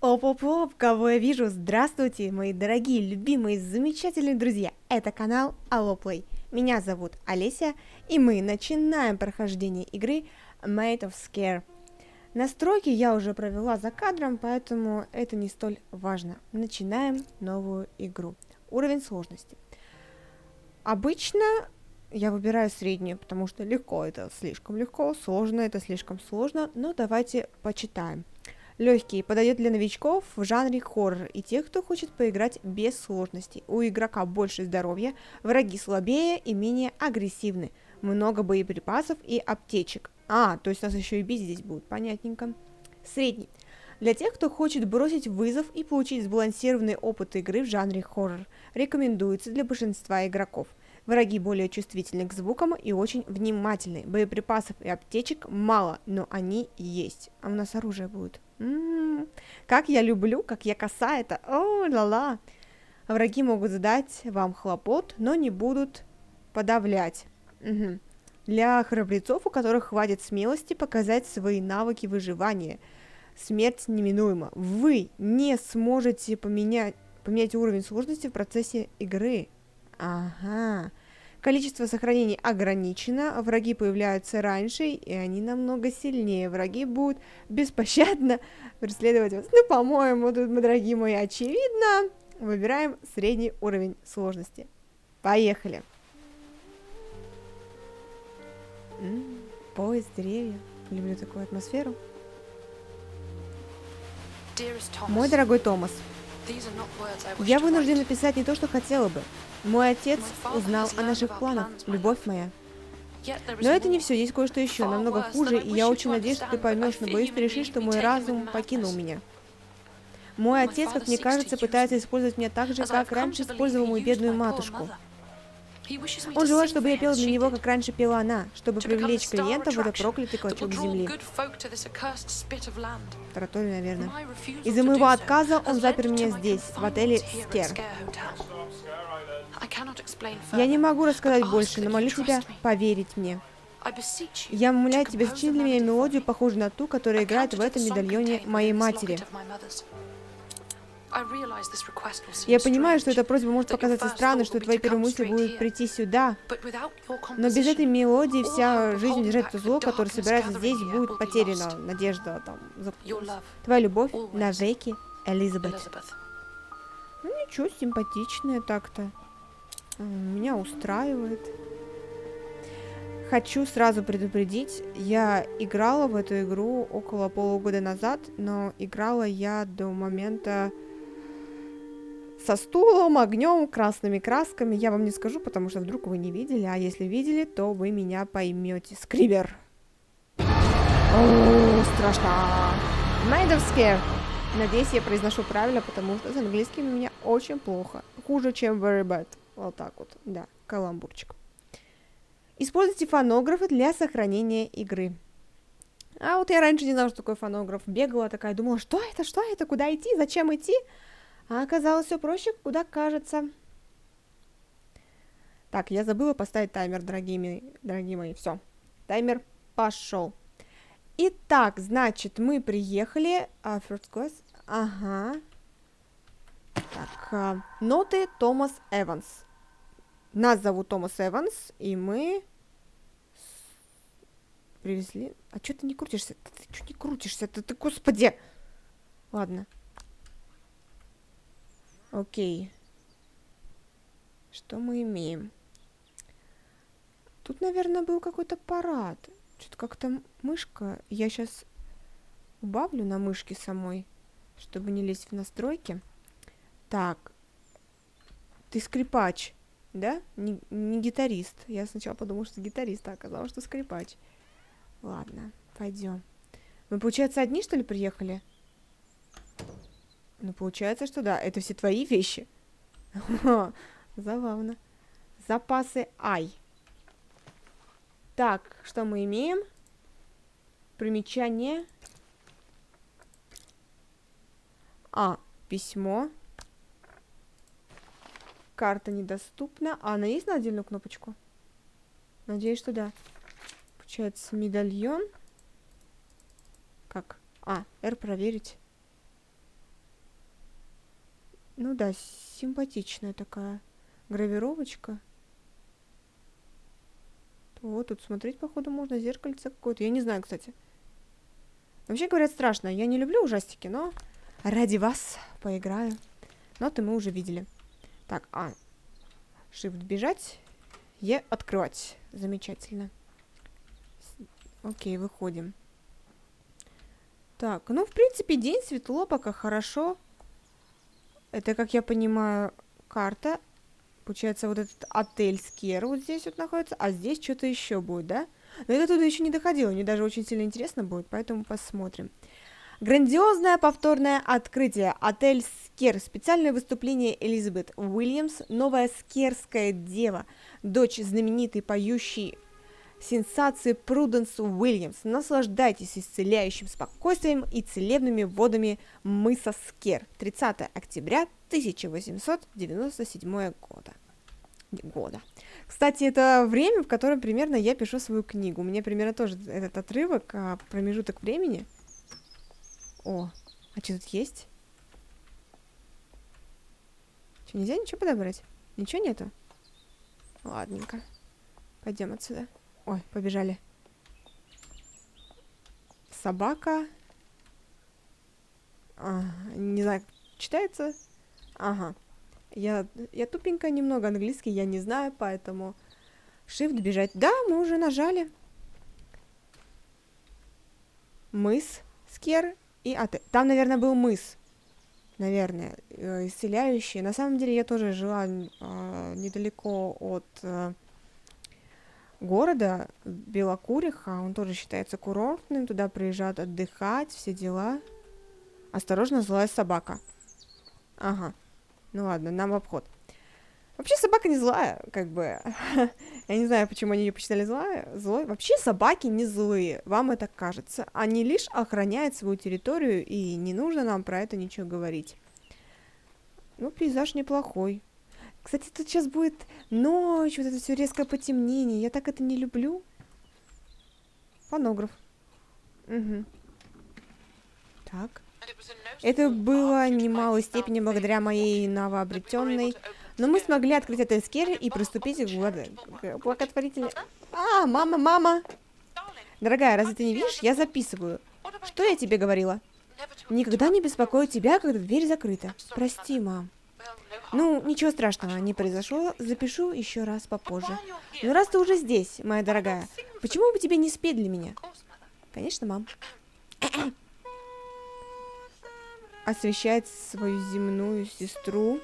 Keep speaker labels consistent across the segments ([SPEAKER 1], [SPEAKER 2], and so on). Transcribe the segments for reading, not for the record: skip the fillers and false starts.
[SPEAKER 1] Оп-оп-оп, кого я вижу? Здравствуйте, мои дорогие, любимые, замечательные друзья! Это канал Alloplay. Меня зовут Олеся, и мы начинаем прохождение игры Made of Scare. Настройки я уже провела за кадром, поэтому это не столь важно. Начинаем новую игру. Уровень сложности. Обычно я выбираю среднюю, потому что легко это слишком легко, сложно это слишком сложно, но давайте почитаем. Легкий подойдет для новичков в жанре хоррор и тех, кто хочет поиграть без сложностей. У игрока больше здоровья, враги слабее и менее агрессивны. Много боеприпасов и аптечек. То есть нас еще и бить здесь будут, понятненько. Средний. Для тех, кто хочет бросить вызов и получить сбалансированный опыт игры в жанре хоррор. Рекомендуется для большинства игроков. Враги более чувствительны к звукам и очень внимательны. Боеприпасов и аптечек мало, но они есть. А у нас оружие будет. Как я люблю, как я коса это. Ла-ла. Враги могут задать вам хлопот, но не будут подавлять. Для храбрецов, у которых хватит смелости показать свои навыки выживания. Смерть неминуема. Вы не сможете поменять уровень сложности в процессе игры. Количество сохранений ограничено, враги появляются раньше, и они намного сильнее. Враги будут беспощадно преследовать вас. По-моему, тут, мы, дорогие мои, очевидно. Выбираем средний уровень сложности. Поехали. Поезд, деревья. Люблю такую атмосферу. Мой дорогой Томас, я вынужден написать не то, что хотела бы. Мой отец узнал о наших планах, любовь моя. Но это не все, есть кое-что еще, намного хуже, и я очень надеюсь, что ты поймешь, но боюсь, ты решишь, что мой разум покинул меня. Мой отец, как мне кажется, пытается использовать меня так же, как раньше использовал мою бедную матушку. Он желает, чтобы я пела для него, как раньше пела она, чтобы привлечь клиентов в этот проклятый клочок земли. Тараторию, наверное. Из-за моего отказа он запер меня здесь, в отеле Скер. Я не могу рассказать больше, но молю тебя поверить мне. Я умоляю тебя, сочини для меня мелодию, похожую на ту, которая играет в этом медальоне моей матери. Я понимаю, что эта просьба может показаться странной, что твои первые мысли будут прийти сюда, но без этой мелодии вся жизнь держать то зло, которое собирается здесь, будет потеряна. Надежда там. Твоя любовь навеки, Элизабет. Ну ничего, симпатичная так-то. Меня устраивает. Хочу сразу предупредить, я играла в эту игру около полугода назад, но играла я до момента со стулом, огнем, красными красками. Я вам не скажу, потому что вдруг вы не видели, а если видели, то вы меня поймете. Скрибер. О, страшно. Made of Scare. Надеюсь, я произношу правильно, потому что с английским у меня очень плохо. Хуже, чем very bad. Вот так вот. Да, каламбурчик. Используйте фонографы для сохранения игры. А вот я раньше не знала, что такое фонограф. Бегала такая, думала, что это, куда идти, зачем идти? А оказалось все проще, куда кажется. Так, я забыла поставить таймер, дорогие мои. Все, таймер пошел. Итак, значит, мы приехали. First class. Ага. Так, ноты Томас Эванс. Нас зовут Томас Эванс, и мы привезли... А что ты не крутишься? Ты что не крутишься? Ты, господи! Ладно. Окей. Что мы имеем? Тут, наверное, был какой-то парад. Что-то как-то мышка... Я сейчас убавлю на мышке самой, чтобы не лезть в настройки. Так. Ты скрипач, да? Не гитарист. Я сначала подумала, что гитарист, а оказалось, что скрипач. Ладно, пойдем. Мы, получается, одни, что ли, приехали? Ну, получается, что да. Это все твои вещи? Забавно. Запасы Ай. Так, что мы имеем? Примечание. Письмо. Карта недоступна. Она есть на отдельную кнопочку? Надеюсь, что да. Получается, медальон. Как? R проверить. Ну да, симпатичная такая гравировочка. Вот тут смотреть, походу, можно зеркальце какое-то. Я не знаю, кстати. Вообще, говорят, страшно. Я не люблю ужастики, но ради вас поиграю. Ноты мы уже видели. Так, Shift бежать. Е открывать. Замечательно. Окей, выходим. Так, ну, в принципе, день, светло, пока хорошо. Это, как я понимаю, карта. Получается, вот этот отель Скер вот здесь вот находится, а здесь что-то еще будет, да? Но я туда еще не доходила, мне даже очень сильно интересно будет, поэтому посмотрим. Грандиозное повторное открытие. Отель Скер. Специальное выступление Элизабет Уильямс, новая скерская дева, дочь знаменитой поющей сенсации Пруденс Уильямс. Наслаждайтесь исцеляющим спокойствием и целебными водами мыса Скер. 30 октября 1897 года. Кстати, это время, в котором примерно я пишу свою книгу. У меня примерно тоже этот отрывок, промежуток времени. О, а что тут есть? Что, нельзя ничего подобрать? Ничего нету? Ладненько. Пойдем отсюда. Ой, побежали. Собака. Не знаю, читается? Ага. Я тупенькая немного, английский я не знаю, поэтому... Shift бежать. Да, мы уже нажали. Мыс, Скер и отель. Там, наверное, был мыс. Наверное, исцеляющий. На самом деле, я тоже жила недалеко от... города Белокуриха, он тоже считается курортным, туда приезжают отдыхать, все дела. Осторожно, злая собака. Ага, ну ладно, нам в обход. Вообще собака не злая, как бы. Я не знаю, почему они ее посчитали злой. Вообще собаки не злые, вам это кажется. Они лишь охраняют свою территорию, и не нужно нам про это ничего говорить. Ну, пейзаж неплохой. Кстати, тут сейчас будет ночь, вот это все резкое потемнение. Я так это не люблю. Фонограф. Угу. Так. Это было в немалой степени благодаря моей новообретенной. Но мы смогли открыть отель Скер и приступить к благотворительной... Мама! Дорогая, разве ты не видишь? Я записываю. Что я тебе говорила? Никогда не беспокою тебя, когда дверь закрыта. Прости, мам. Ну, ничего страшного не произошло, запишу еще раз попозже. Но раз ты уже здесь, моя дорогая, почему бы тебе не спеть для меня? Конечно, мам. Освещать свою земную сестру.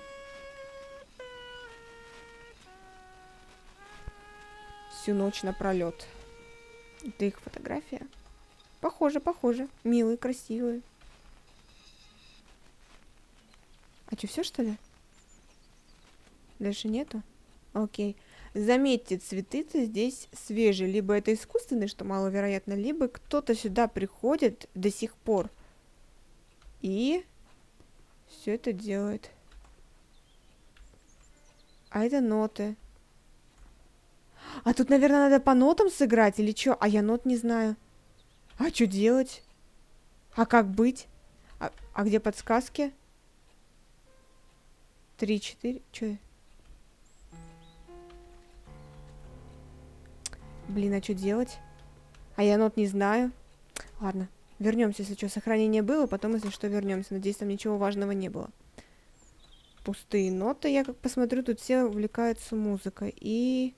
[SPEAKER 1] Всю ночь напролет. Это их фотография? Похоже. Милые, красивые. А что, все, что ли? Дальше нету? Окей. Заметьте, цветы-то здесь свежие. Либо это искусственные, что маловероятно, либо кто-то сюда приходит до сих пор. И все это делает. А это ноты. А тут, наверное, надо по нотам сыграть или что? А я нот не знаю. А что делать? А как быть? А где подсказки? 3, 4. Что? Блин, а что делать? А я нот не знаю. Ладно, вернемся, если что. Сохранение было, потом, если что, вернемся. Надеюсь, там ничего важного не было. Пустые ноты. Я как посмотрю, тут все увлекаются музыкой. И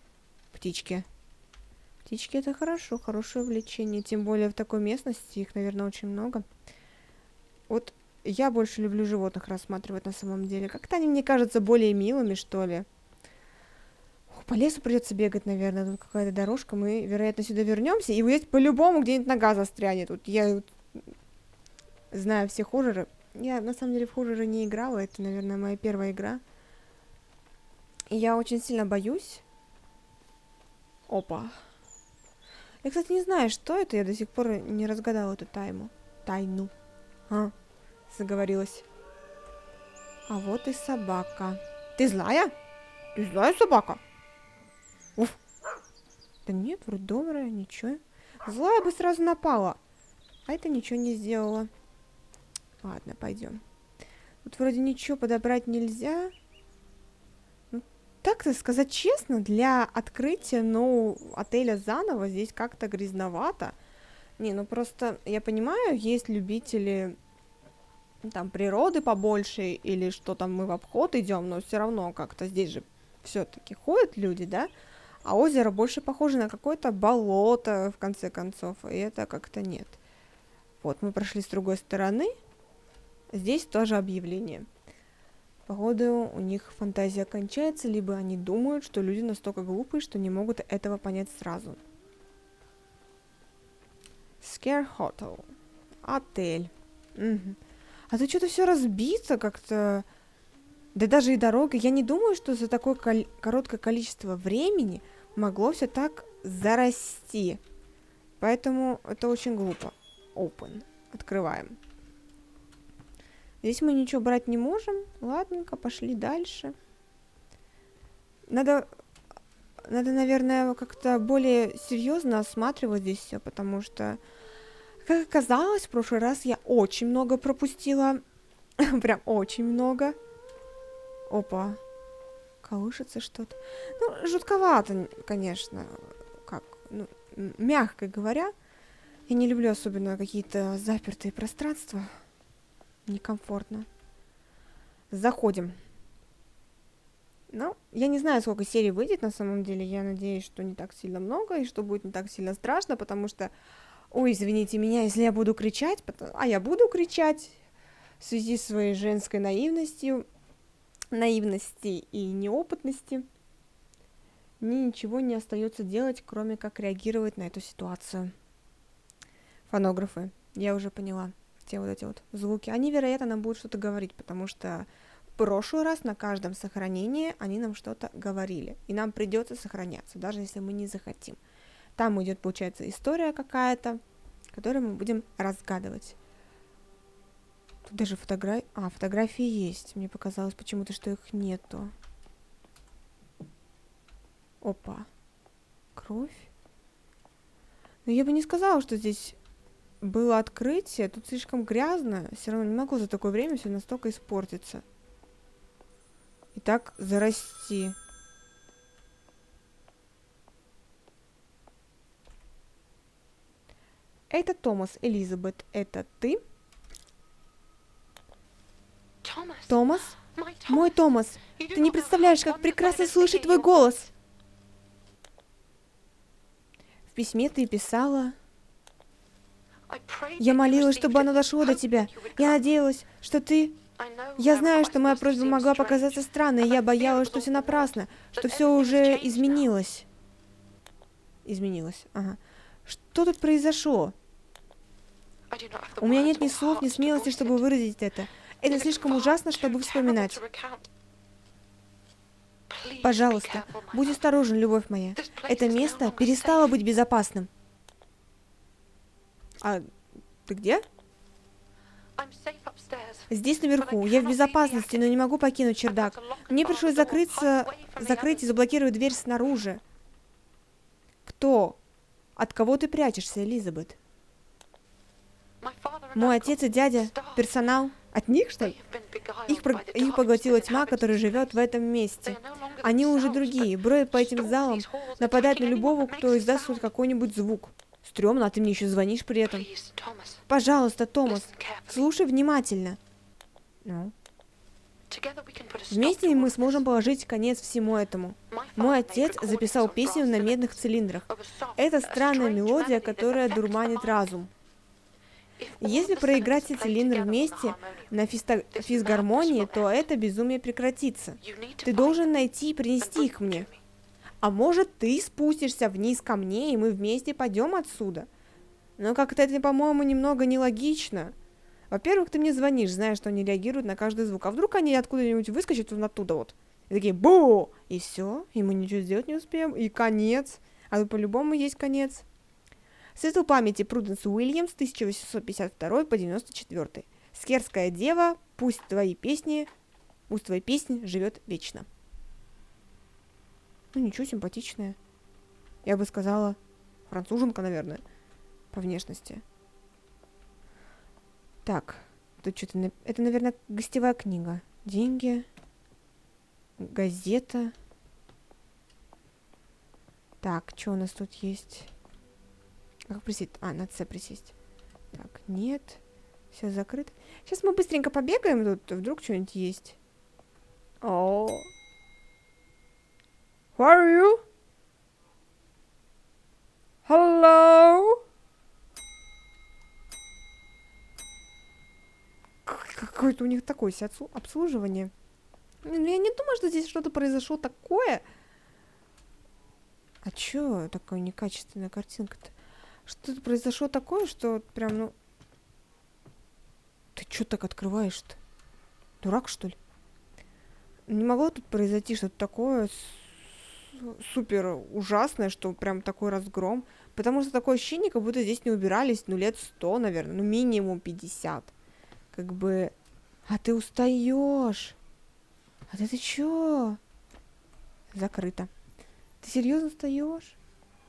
[SPEAKER 1] птички. Птички — это хорошо, хорошее увлечение. Тем более в такой местности их, наверное, очень много. Вот я больше люблю животных рассматривать на самом деле. Как-то они мне кажутся более милыми, что ли. По лесу придется бегать, наверное. Тут какая-то дорожка. Мы, вероятно, сюда вернемся. И вот по-любому где-нибудь нога застрянет. Вот я знаю все хорроры. Я, на самом деле, в хорроры не играла. Это, наверное, моя первая игра. И я очень сильно боюсь. Опа. Я, кстати, не знаю, что это. Я до сих пор не разгадала эту тайну. Заговорилась. А вот и собака. Ты злая? Ты злая собака? Уф. Да нет, вроде добрая, ничего. Злая бы сразу напала. А это ничего не сделала. Ладно, пойдем. Тут вроде ничего подобрать нельзя. Ну, так-то сказать честно, для открытия отеля заново здесь как-то грязновато. Не, ну просто, я понимаю, есть любители там природы побольше, или что там мы в обход идем, но все равно как-то здесь же все-таки ходят люди, да? А озеро больше похоже на какое-то болото, в конце концов, и это как-то нет. Вот, мы прошли с другой стороны. Здесь тоже объявление. Походу, у них фантазия кончается, либо они думают, что люди настолько глупые, что не могут этого понять сразу. Scare Hotel. Отель. Угу. А тут что-то все разбито как-то. Да даже и дорога. Я не думаю, что за такое короткое количество времени могло все так зарасти. Поэтому это очень глупо. Open. Открываем. Здесь мы ничего брать не можем. Ладненько, пошли дальше. Надо, наверное, как-то более серьезно осматривать здесь все, потому что, как оказалось, в прошлый раз я очень много пропустила. Прям очень много. Опа. Колышется что-то. Ну, жутковато, конечно. Как, ну, мягко говоря. Я не люблю особенно какие-то запертые пространства. Некомфортно. Заходим. Ну, я не знаю, сколько серий выйдет на самом деле. Я надеюсь, что не так сильно много, и что будет не так сильно страшно, потому что... Ой, извините меня, если я буду кричать, а я буду кричать в связи с своей женской наивности и неопытности. Мне ничего не остается делать, кроме как реагировать на эту ситуацию. Фонографы, я уже поняла. Те вот эти вот звуки, они, вероятно, нам будут что-то говорить, потому что в прошлый раз на каждом сохранении они нам что-то говорили, и нам придется сохраняться, даже если мы не захотим. Там идет, получается, история какая-то, которую мы будем разгадывать. Тут даже фотографии есть. Мне показалось почему-то, что их нету. Опа. Кровь. Но я бы не сказала, что здесь было открытие. Тут слишком грязно. Все равно не могло за такое время все настолько испортиться. И так зарасти. Это Томас. Элизабет, это ты? Томас? Мой Томас, ты не представляешь, как прекрасно слышать твой голос. В письме ты писала... Я молилась, чтобы оно дошло до тебя. Я надеялась, что ты... Я знаю, что моя просьба могла показаться странной, и я боялась, что все напрасно, что все уже изменилось. Изменилось, ага. Что тут произошло? У меня нет ни слов, ни смелости, чтобы выразить это. Это слишком ужасно, чтобы вспоминать. Пожалуйста, будь осторожен, любовь моя. Это место перестало быть безопасным. А ты где? Здесь наверху. Я в безопасности, но не могу покинуть чердак. Мне пришлось закрыть и заблокировать дверь снаружи. Кто? От кого ты прячешься, Элизабет? Мой отец и дядя, персонал. От них, что ли? Их поглотила тьма, которая живет в этом месте. Они уже другие, бродят по этим залам, нападают на любого, кто издаст хоть какой-нибудь звук. Стремно, а ты мне еще звонишь при этом. Пожалуйста, Томас, слушай внимательно. Ну? Вместе мы сможем положить конец всему этому. Мой отец записал песню на медных цилиндрах. Это странная мелодия, которая дурманит разум. Если проиграть все цилиндры вместе на физгармонии, то это безумие прекратится. Ты должен найти и принести их мне. А может, ты спустишься вниз ко мне, и мы вместе пойдем отсюда? Но как-то это, по-моему, немного нелогично. Во-первых, ты мне звонишь, зная, что они реагируют на каждый звук. А вдруг они откуда-нибудь выскочат вот оттуда вот? И такие бу! И все, и мы ничего сделать не успеем. И конец. А тут по-любому есть конец. Светлой памяти Пруденс Уильямс, 1852 по 94. Скерская дева, пусть твои песни живет вечно. Ну ничего, симпатичная. Я бы сказала, француженка, наверное, по внешности. Так, тут что-то... Это, наверное, гостевая книга. Деньги. Газета. Так, что у нас тут есть? Как присесть? А, на С присесть. Так, нет. Все закрыто. Сейчас мы быстренько побегаем тут. Вдруг что-нибудь есть. О. Who are you? Hello? Какое-то у них такое обслуживание. Я не думаю, что здесь что-то произошло такое. А чё такая некачественная картинка-то? Что-то произошло такое, что прям, ну... Ты чё так открываешь-то? Дурак, что ли? Не могло тут произойти что-то такое супер ужасное, что прям такой разгром. Потому что такое ощущение, как будто здесь не убирались, ну, лет 100, наверное. Ну, минимум 50. Как бы... А ты устаешь. А ты чё? Закрыто. Ты серьезно устаешь?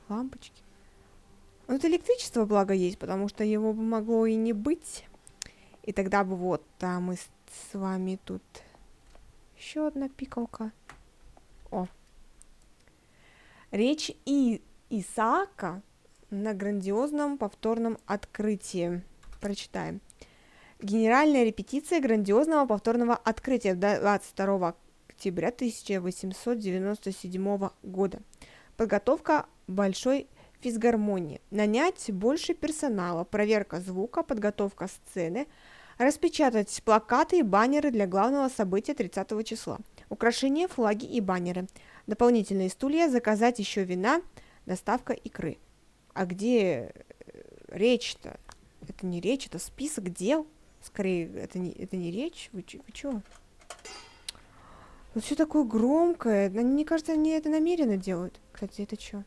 [SPEAKER 1] Лампочки. Ну, это электричество, благо, есть, потому что его бы могло и не быть. И тогда бы вот, да, мы с вами тут... Еще одна пикалка. О. Речь Исаака на грандиозном повторном открытии. Прочитаем. Генеральная репетиция грандиозного повторного открытия 22 октября 1897 года. Подготовка большой физгармонии. Нанять больше персонала. Проверка звука, подготовка сцены. Распечатать плакаты и баннеры для главного события 30 числа. Украшения, флаги и баннеры. Дополнительные стулья, заказать еще вина, доставка икры. А где речь-то? Это не речь, это список дел. Скорее, это не речь. Вы чё? Вот все такое громкое. Мне кажется, они это намеренно делают. Кстати, это что?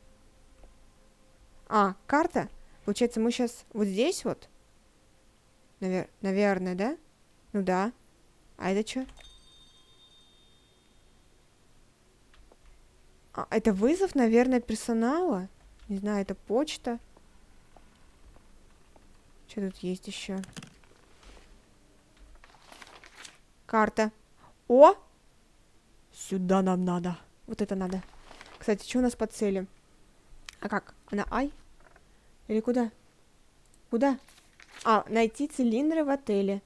[SPEAKER 1] А, карта. Получается, мы сейчас вот здесь вот. Наверное, да? Ну да. А это что? А, это вызов, наверное, персонала. Не знаю, это почта. Что тут есть еще? Карта. О! Сюда нам надо. Вот это надо. Кстати, что у нас по цели? А как? Она ай? Или куда? Куда? А, найти цилиндры в отеле.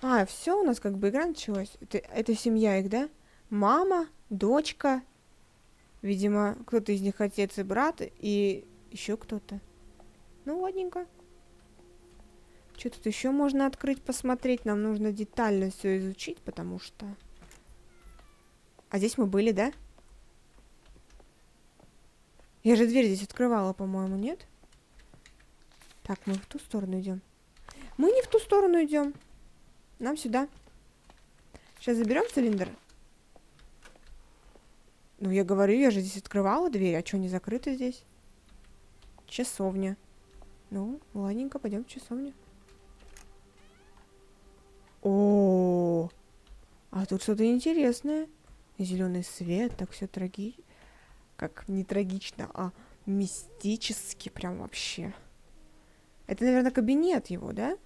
[SPEAKER 1] А, все, у нас как бы игра началась. Это семья их, да? Мама, дочка. Видимо, кто-то из них отец и брат. И еще кто-то. Ну, ладненько. Что тут еще можно открыть, посмотреть? Нам нужно детально все изучить, потому что... А здесь мы были, да? Я же дверь здесь открывала, по-моему, нет? Так, мы в ту сторону идем. Мы не в ту сторону идем. Нам сюда. Сейчас заберем цилиндр. Ну, я говорю, я же здесь открывала дверь. А что, не закрыто здесь? Часовня. Ну, ладненько, пойдем в часовню. О, а тут что-то интересное. Зеленый свет, так все как не трагично, а мистически прям вообще. Это, наверное, кабинет его, да?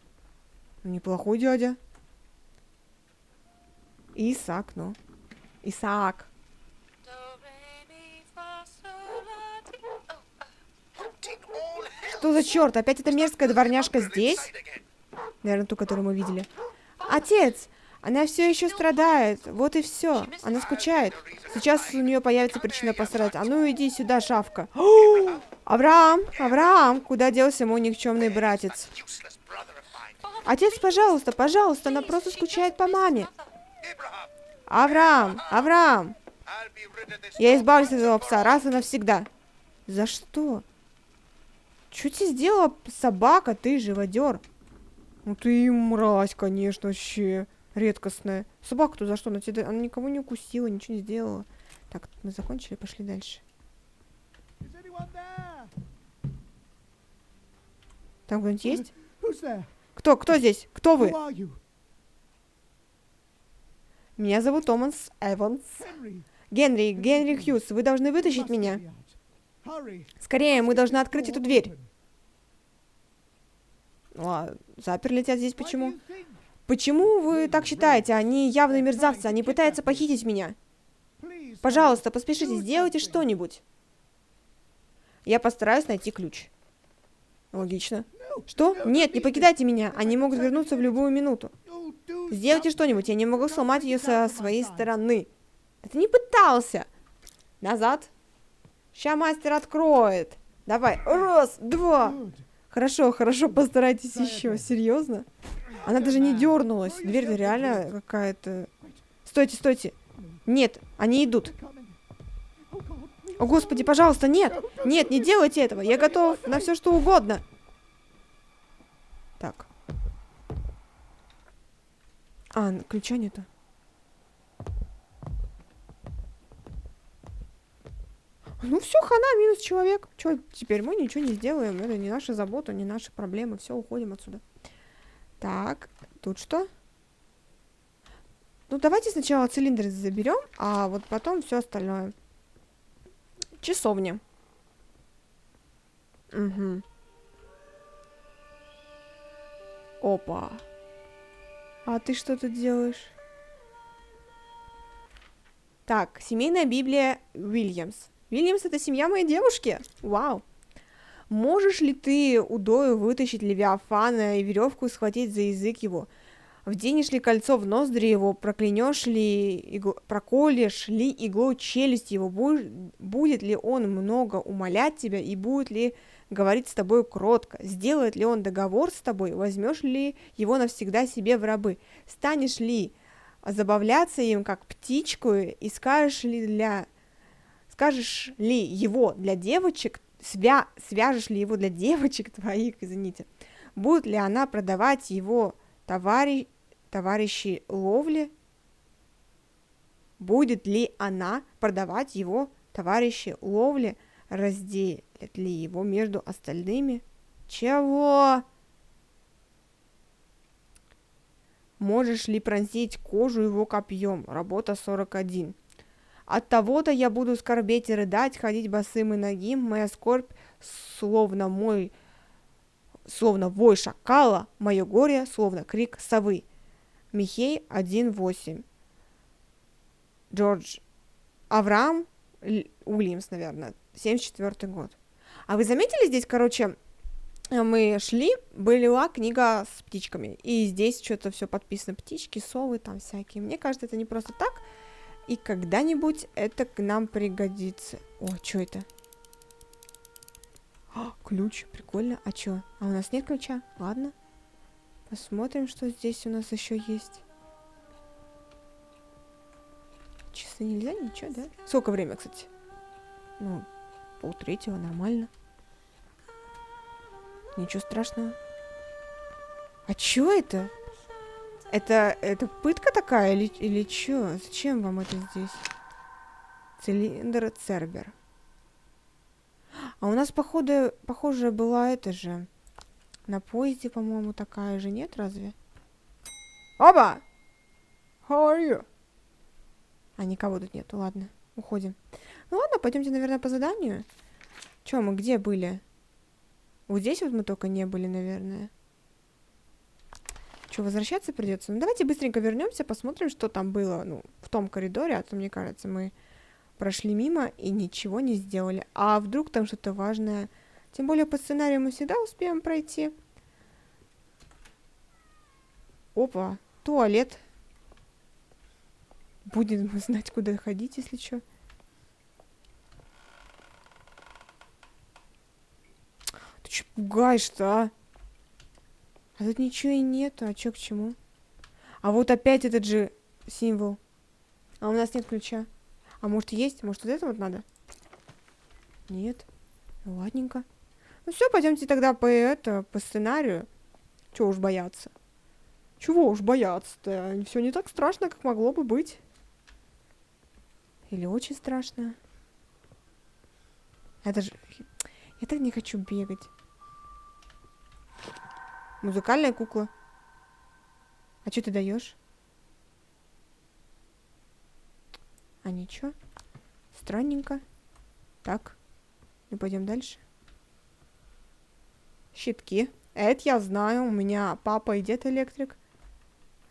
[SPEAKER 1] Неплохой дядя. Исаак, ну. Исаак. Что за черт? Опять эта мерзкая дворняжка здесь? Наверное, ту, которую мы видели. Отец! Она все еще страдает. Вот и все. Она скучает. Сейчас у нее появится причина пострадать. А ну иди сюда, шавка. Авраам! Авраам! Куда делся мой никчемный братец? Отец, пожалуйста, пожалуйста, она просто скучает по маме. Авраам! Авраам! Я избавлюсь от этого пса раз и навсегда. За что? Что тебе сделала собака, ты живодер? Ну ты мразь, конечно, вообще. Редкостная. Собака-то за что? Она никого не укусила, ничего не сделала. Так, мы закончили, пошли дальше. Там кто-нибудь есть? Кто здесь? Кто вы? Меня зовут Томас Эванс. Генри Хьюз, вы должны вытащить меня. Скорее, мы должны открыть эту дверь. Ну, а заперли тебя здесь почему? Почему вы так считаете? Они явные мерзавцы, они пытаются похитить меня. Пожалуйста, поспешите, сделайте что-нибудь. Я постараюсь найти ключ. Логично. Что? Нет, не покидайте меня. Они могут вернуться в любую минуту. Сделайте что-нибудь, я не могу сломать ее со своей стороны. Да ты не пытался. Назад. Ща мастер откроет. Давай. Раз, два. Хорошо, хорошо, постарайтесь еще. Серьезно? Она даже не дернулась. Дверь-то реально какая-то... Стойте, стойте. Нет, они идут. О, Господи, пожалуйста, нет! Нет, не делайте этого! Я готов на все, что угодно! Так. А, ключа нету. Ну все, хана, минус человек. Че, теперь мы ничего не сделаем. Это не наша забота, не наши проблемы. Все, уходим отсюда. Так, тут что? Ну, давайте сначала цилиндр заберем, а вот потом все остальное. Часовня. Угу. Опа. А ты что тут делаешь? Так, семейная Библия Уильямс. Уильямс — это семья моей девушки. Вау. Можешь ли ты удою вытащить Левиафана и веревку схватить за язык его? Вденешь ли кольцо в ноздри его, проколешь ли иглой челюсть его, будет ли он много умолять тебя и будет ли говорить с тобой кротко? Сделает ли он договор с тобой? Возьмешь ли его навсегда себе в рабы? Станешь ли забавляться им, как птичку, и скажешь ли его для девочек, свяжешь ли его для девочек твоих, извините, будет ли она продавать его товарищи ловли? Будет ли она продавать его товарищи ловли? Разделят ли его между остальными? Чего? Можешь ли пронзить кожу его копьем? Работа 41. От того-то я буду скорбеть и рыдать, ходить босым и нагим. Моя скорбь, словно вой шакала, мое горе, словно крик совы. Михей 1.8. Джордж Авраам Уильямс, наверное, 74 год. А вы заметили здесь, короче, мы шли, была книга с птичками, и здесь что-то все подписано, птички, совы там всякие. Мне кажется, это не просто так, и когда-нибудь это к нам пригодится. О, что это? О, ключ, прикольно. А что? А у нас нет ключа? Ладно. Посмотрим, что здесь у нас еще есть. Часы нельзя, ничего, да? Сколько время, кстати? Ну, 2:30, нормально. Ничего страшного. А чё это? Это пытка такая или чё? Зачем вам это здесь? Цилиндр Цербер. А у нас, похоже, была это же. На поезде, по-моему, такая же, нет, разве? Оба! How are you? А никого тут нету, ладно, уходим. Ну ладно, пойдемте, наверное, по заданию. Чё, мы где были? Вот здесь вот мы только не были, наверное. Что, возвращаться придется? Ну, давайте быстренько вернемся, посмотрим, что там было, ну, в том коридоре, а то, мне кажется, мы прошли мимо и ничего не сделали. А вдруг там что-то важное? Тем более по сценарию мы всегда успеем пройти. Опа, туалет. Будем знать, куда ходить, если что. Ты че пугаешь-то, а? А тут ничего и нету, а чё к чему? А вот опять этот же символ. А у нас нет ключа. А может есть? Может вот это вот надо? Нет. Ну, ладненько. Ну все, пойдемте тогда по сценарию. Чего уж бояться? Чего уж бояться-то? Все не так страшно, как могло бы быть. Или очень страшно. Это же... Я так не хочу бегать. Музыкальная кукла. А что ты даешь? А ничего. Странненько. Так. Ну, пойдем дальше. Щитки. Это я знаю. У меня папа и дед электрик.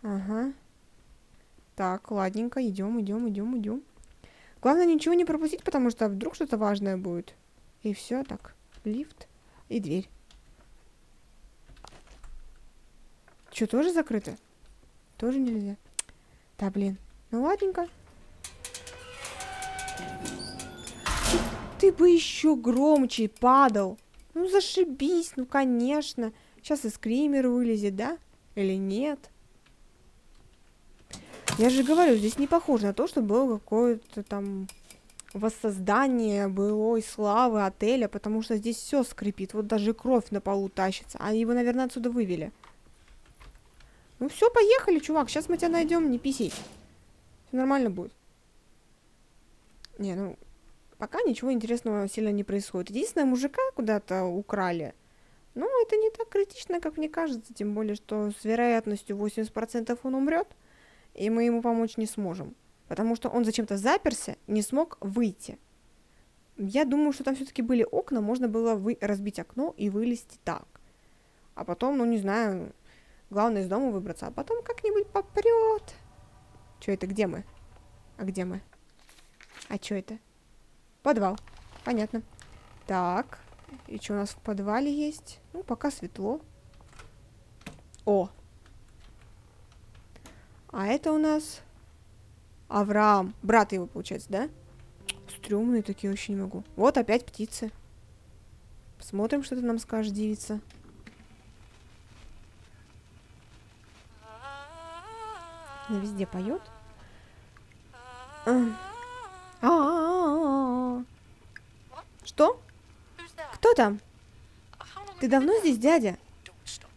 [SPEAKER 1] Ага. Так, ладненько, идем. Главное ничего не пропустить, потому что вдруг что-то важное будет. И все, так. Лифт и дверь. Что, тоже закрыто? Тоже нельзя. Да, блин. Ну, ладненько. Ты бы еще громче падал. Ну, зашибись, ну, конечно. Сейчас и скример вылезет, да? Или нет? Я же говорю, здесь не похоже на то, что было какое-то там воссоздание былой славы отеля, потому что здесь все скрипит. Вот даже кровь на полу тащится. А его, наверное, отсюда вывели. Ну все, поехали, чувак. Сейчас мы тебя найдем, не писей. Все нормально будет. Не, ну, пока ничего интересного сильно не происходит. Единственное, мужика куда-то украли. Но это не так критично, как мне кажется. Тем более, что с вероятностью 80% он умрет. И мы ему помочь не сможем. Потому что он зачем-то заперся, не смог выйти. Я думаю, что там все-таки были окна, можно было разбить окно и вылезти так. А потом, ну не знаю, главное из дома выбраться, а потом как-нибудь попрет. Че это, где мы? А где мы? А что это? Подвал. Понятно. Так, и что у нас в подвале есть? Ну, пока светло. О! А это у нас Авраам. Брат его, получается, да? Стрёмные такие, вообще не могу. Вот опять птицы. Посмотрим, что ты нам скажешь, девица. Она везде поет. Что? Кто там? Ты давно здесь, дядя?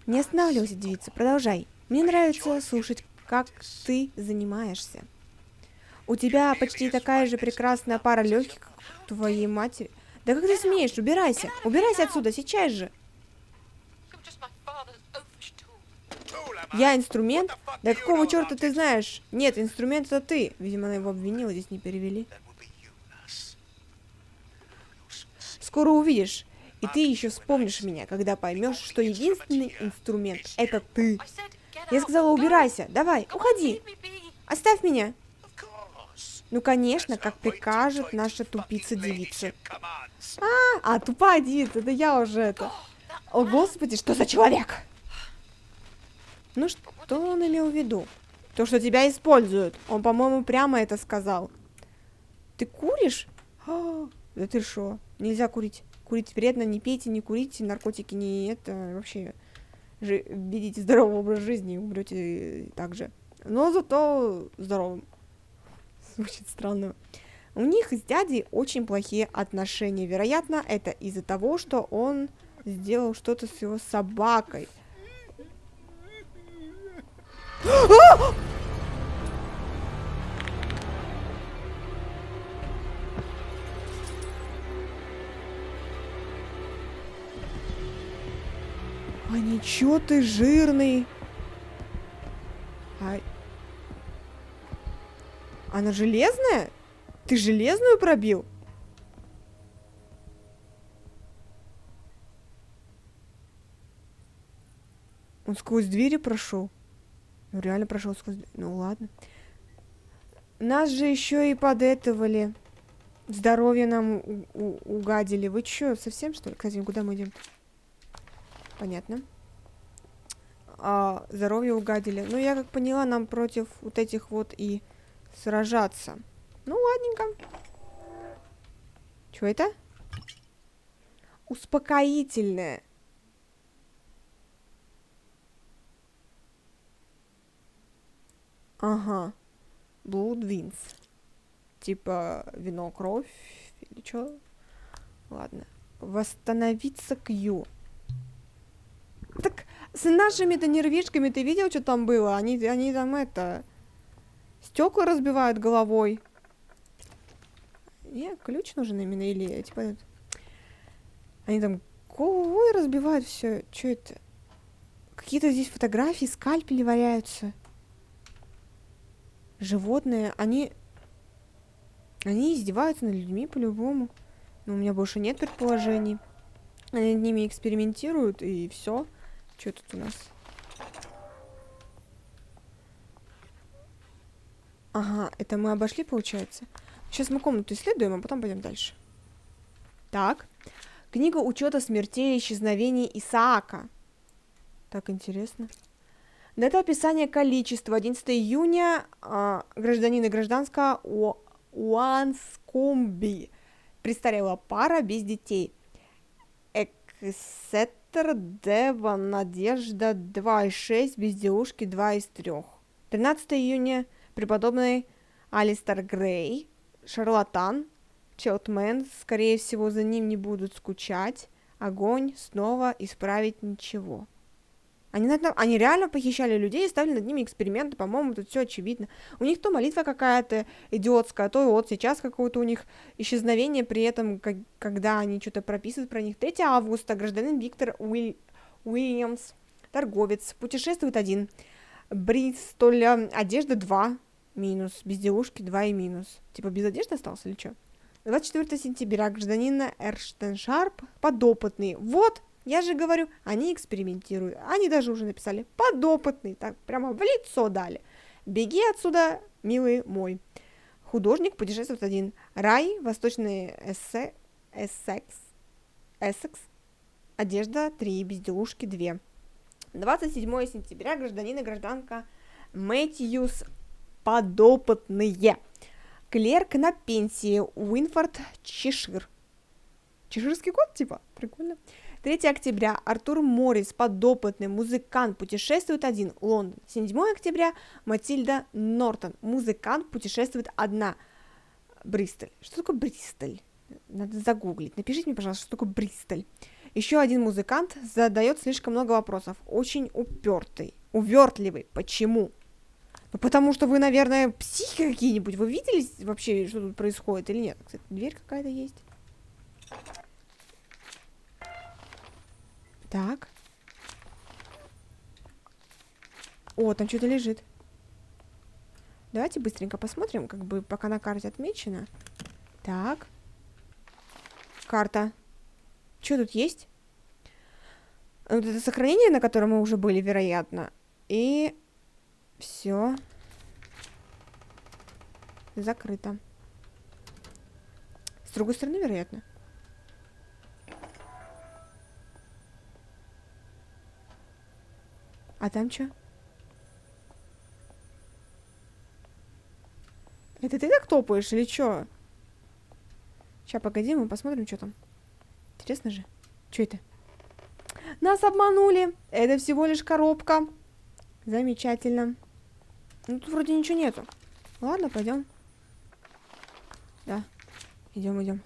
[SPEAKER 1] Не останавливайся, девица, продолжай. Мне нравится слушать, как ты занимаешься. У тебя почти такая же прекрасная пара легких, как у твоей матери. Да как ты смеешь? Убирайся! Убирайся отсюда, сейчас же! Я инструмент? Да какого черта ты знаешь? Нет, инструмент это ты. Видимо, она его обвинила, здесь не перевели. Скоро увидишь. И ты еще вспомнишь меня, когда поймешь, что единственный инструмент это ты. Я сказала, убирайся. Давай, уходи. Оставь меня. Ну, конечно, как прикажет наша тупица-девица. Тупая девица, это я уже это. О, господи, что за человек? Ну, что он имел в виду? То, что тебя используют. Он, по-моему, прямо это сказал. Ты куришь? Да ты шо? Нельзя курить. Курить вредно, не пейте, не курите, наркотики не это. Вообще, ведите здоровый образ жизни и умрете так же. Но зато здоровым. Звучит странно. У них с дядей очень плохие отношения. Вероятно, это из-за того, что он сделал что-то с его собакой. А ничего ты жирный. Она железная? Ты железную пробил? Он сквозь двери прошел. Ну, реально прошел сквозь двери. Ну, ладно. Нас же еще и подэтовали. Здоровье нам угадили. Вы че, совсем, что ли? Кстати, куда мы идем? Понятно. Здоровье угадили. Ну, я как поняла, нам против вот этих вот и сражаться. Ну, ладненько. Что это? Успокоительное. Ага. Blood Wins. Типа вино, кровь или что? Ладно. Восстановиться Q. Так с нашими-то нервишками ты видел, что там было? Они там это... Стекла разбивают головой. Не, ключ нужен именно или типа... Они там головой разбивают все. Что это? Какие-то здесь фотографии, скальпели валяются. Животные, они издеваются над людьми по-любому. Но у меня больше нет предположений. Они над ними экспериментируют, и все. Что тут у нас? Ага, это мы обошли, получается. Сейчас мы комнату исследуем, а потом пойдем дальше. Так. Книга учета смертей и исчезновений Исаака. Так интересно. Дата описания количества. 11 июня. Гражданин и гражданка Уанскомби. Престарелая пара без детей. Эксетер, Девон, Надежда 2,6, безделушки 2 из 3. 13 июня. Преподобный Алистер Грей. Шарлатан. Челтмен. Скорее всего, за ним не будут скучать. Огонь. Снова исправить ничего. Они реально похищали людей и ставили над ними эксперименты, по-моему, тут все очевидно. У них то молитва какая-то идиотская, то вот сейчас какое-то у них исчезновение, при этом, когда они что-то прописывают про них. 3 августа, гражданин Виктор Уильямс, торговец, путешествует один. Бристоль, одежда 2, минус, безделушки 2 и минус. Типа без одежды остался или что? 24 сентября, гражданина Эрштеншарп, подопытный. Вот! Я же говорю, они экспериментируют. Они даже уже написали подопытный. Так, прямо в лицо дали. Беги отсюда, милый мой. Художник путешествует один. Рай, восточный Эссекс. Одежда 3, безделушки 2. 27 сентября, гражданин и гражданка Мэтьюс, подопытные. Клерк на пенсии, Уинфорд, Чешир. Чеширский кот, типа? Прикольно. 3 октября. Артур Моррис, подопытный музыкант, путешествует один. Лондон. 7 октября. Матильда Нортон, музыкант, путешествует одна. Бристоль. Что такое Бристоль? Надо загуглить. Напишите мне, пожалуйста, что такое Бристоль. Еще один музыкант задает слишком много вопросов. Очень упертый. Увертливый. Почему? Ну, потому что вы, наверное, психи какие-нибудь. Вы видели вообще, что тут происходит или нет? Кстати, дверь какая-то есть. Так. О, там что-то лежит. Давайте быстренько посмотрим, как бы пока на карте отмечено. Так. Карта. Что тут есть? Вот это сохранение, на котором мы уже были, вероятно. И все. Закрыто. С другой стороны, вероятно. А там что? Это ты так топаешь или что? Сейчас, погоди, мы посмотрим, что там. Интересно же. Что это? Нас обманули. Это всего лишь коробка. Замечательно. Ну, тут вроде ничего нету. Ладно, пойдем. Да. Идем.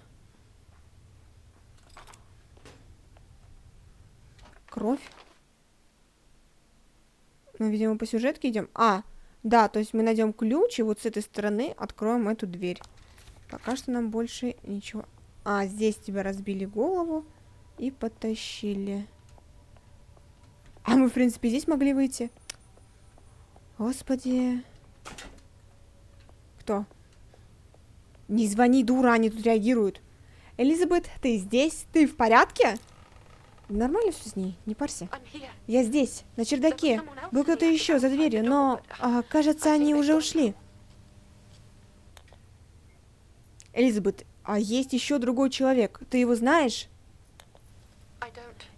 [SPEAKER 1] Кровь. Мы, видимо, по сюжетке идем. А, да, то есть мы найдем ключ, и вот с этой стороны откроем эту дверь. Пока что нам больше ничего... А, здесь тебя разбили голову и потащили. А мы, в принципе, здесь могли выйти. Господи. Кто? Не звони, дура, они тут реагируют. Элизабет, ты здесь? Ты в порядке? Нормально все с ней? Не парься. Я здесь, на чердаке. Был кто-то еще за дверью, но, кажется, они уже ушли. Элизабет, а есть еще другой человек. Ты его знаешь?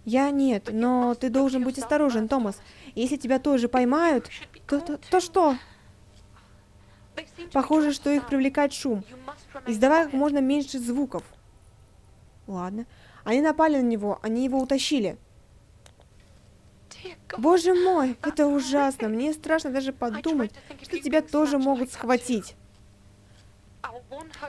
[SPEAKER 1] Я нет, но ты должен быть осторожен, Томас. Если тебя тоже поймают, то что? Похоже, что их привлекает шум. Издавай как можно меньше звуков. Ладно. Они напали на него, они его утащили. Боже мой, это ужасно. Мне страшно даже подумать, что тебя тоже могут схватить.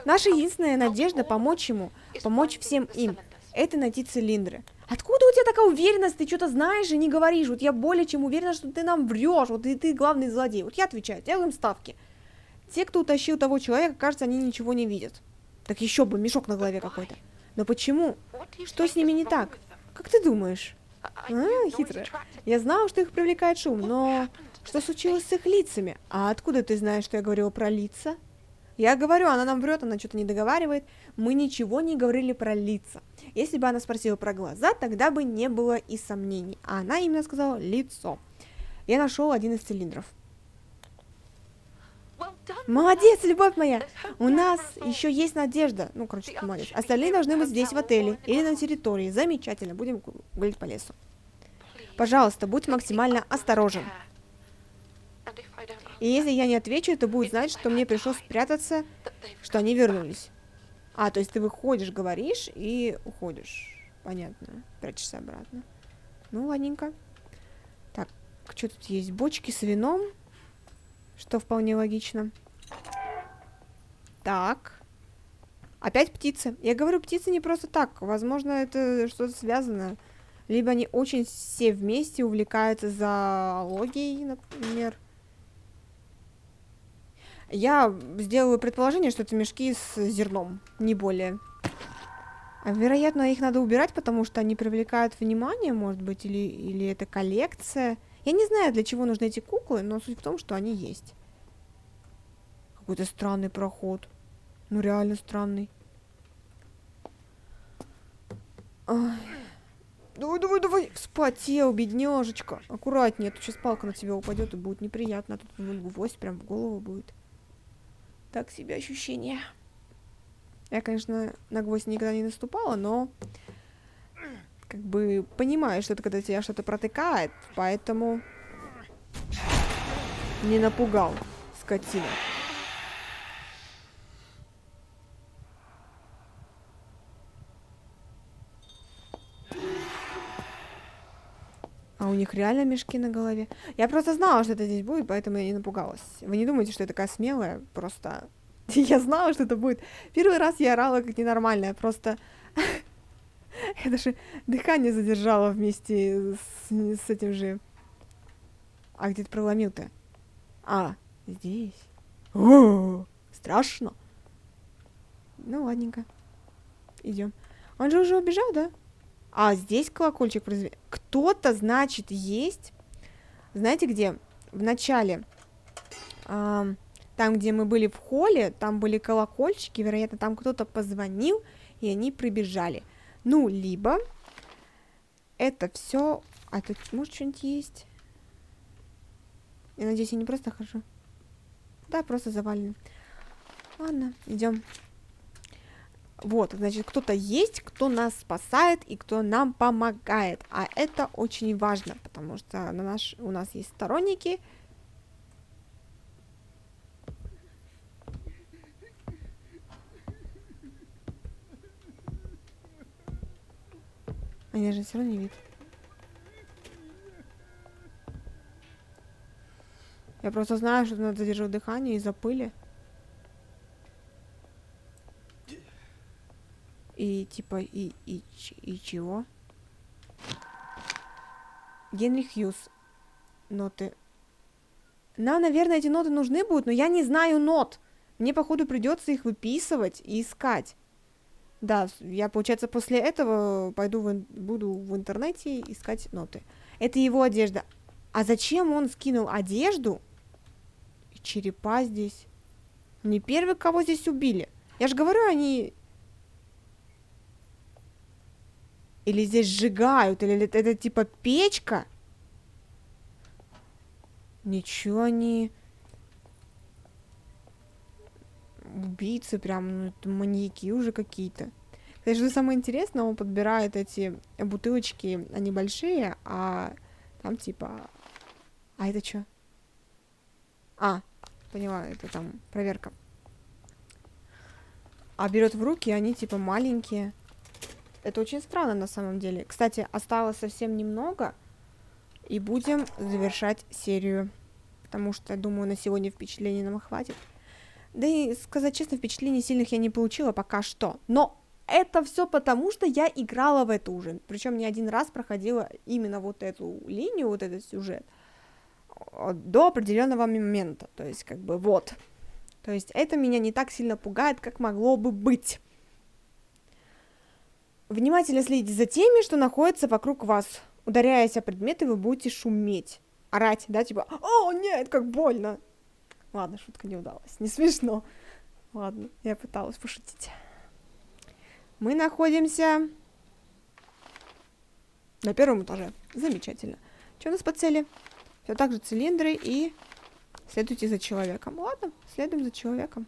[SPEAKER 1] Наша единственная надежда помочь ему, помочь всем им, это найти цилиндры. Откуда у тебя такая уверенность? Ты что-то знаешь и не говоришь. Вот я более чем уверена, что ты нам врешь. Вот и ты главный злодей. Вот я отвечаю, делаем ставки. Те, кто утащил того человека, кажется, они ничего не видят. Так еще бы, мешок на голове какой-то. Но почему? Что с ними не так? Как ты думаешь? Хитрая. Я знала, что их привлекает шум, но что случилось с их лицами? А откуда ты знаешь, что я говорила про лица? Я говорю, она нам врет, она что-то не договаривает. Мы ничего не говорили про лица. Если бы она спросила про глаза, тогда бы не было и сомнений. А она именно сказала лицо. Я нашел один из цилиндров. Молодец, любовь моя! У нас еще есть надежда. Ну, короче, ты молодец. Остальные должны быть здесь, в отеле, или на территории. Замечательно, будем гулять по лесу. Пожалуйста, будь максимально осторожен. И если я не отвечу, то будет знать, что мне пришлось спрятаться, что они вернулись. А, то есть ты выходишь, говоришь и уходишь. Понятно. Прячешься обратно. Ну, ладненько. Так, что тут есть? Бочки с вином. Что вполне логично. Так. Опять птицы. Я говорю, птицы не просто так. Возможно, это что-то связано. Либо они очень все вместе увлекаются зоологией, например. Я сделаю предположение, что это мешки с зерном, не более. Вероятно, их надо убирать, потому что они привлекают внимание, может быть, или это коллекция. Я не знаю, для чего нужны эти куклы, но суть в том, что они есть. Какой-то странный проход. Ну, реально странный. Ай. Давай, давай, давай. Вспотел, бедняжечка. Аккуратнее, а то сейчас палка на тебя упадет и будет неприятно. А тут гвоздь прям в голову будет. Так себе ощущение. Я, конечно, на гвоздь никогда не наступала, но как бы понимаю, что это когда тебя что-то протыкает, поэтому не напугал, скотина. А у них реально мешки на голове. Я просто знала, что это здесь будет, поэтому я не напугалась. Вы не думайте, что я такая смелая, просто я знала, что это будет. Первый раз я орала как ненормальная, просто я даже дыхание задержала вместе с этим же. А где ты проломил-то? А, здесь. О, страшно. Ну, ладненько. Идем. Он же уже убежал, да? А, здесь колокольчик произвели. Кто-то, значит, есть. Знаете где? В начале. Там, где мы были в холле, там были колокольчики. Вероятно, там кто-то позвонил, и они прибежали. Ну, либо это все. А тут, может, что-нибудь есть? Я надеюсь, я не просто хожу. Да, просто завалено. Ладно, идем. Вот, значит, кто-то есть, кто нас спасает и кто нам помогает. А это очень важно, потому что у нас есть сторонники. Они же все равно не видят. Я просто знаю, что надо задерживать дыхание из-за пыли. И типа, и чего? Генри Хьюз. Ноты. Нам, наверное, эти ноты нужны будут, но я не знаю нот. Мне, походу, придется их выписывать и искать. Да, я, получается, после этого буду в интернете искать ноты. Это его одежда. А зачем он скинул одежду? И черепа здесь. Не первый, кого здесь убили. Я же говорю, они... Или здесь сжигают, или это типа печка. Ничего не... Убийцы прям, ну, это маньяки уже какие-то. Кстати, что самое интересное, он подбирает эти бутылочки, они большие, а там типа... А это что? А, поняла, это там проверка. А берет в руки, они типа маленькие. Это очень странно на самом деле. Кстати, осталось совсем немного. И будем завершать серию. Потому что, думаю, на сегодня впечатлений нам хватит. Да и, сказать честно, впечатлений сильных я не получила пока что. Но это все потому, что я играла в это уже. Причем не один раз проходила именно вот эту линию, вот этот сюжет. До определенного момента. То есть, как бы, вот. То есть, это меня не так сильно пугает, как могло бы быть. Внимательно следите за теми, что находятся вокруг вас. Ударяясь о предметы, вы будете шуметь. Орать, да, типа, о, нет, как больно. Ладно, шутка не удалась, не смешно. Ладно, я пыталась пошутить. Мы находимся на первом этаже. Замечательно. Что у нас по цели? Все так же цилиндры и Следуйте за человеком. Ладно, следуем за человеком.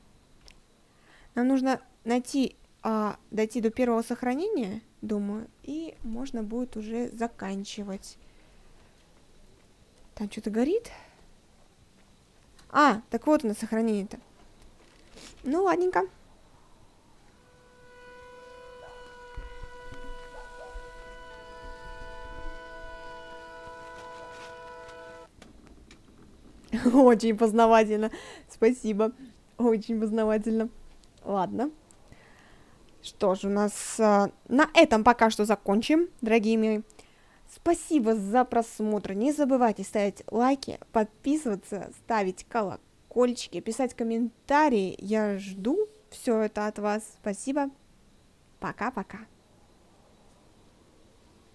[SPEAKER 1] Нам нужно дойти до первого сохранения, думаю, и можно будет уже заканчивать. Там что-то горит. Так вот оно, сохранение-то. Ну, ладненько. Очень познавательно. Спасибо. Очень познавательно. Ладно. Что ж, у нас на этом пока что закончим, дорогие мои. Спасибо за просмотр. Не забывайте ставить лайки, подписываться, ставить колокольчики, писать комментарии. Я жду все это от вас. Спасибо. Пока-пока.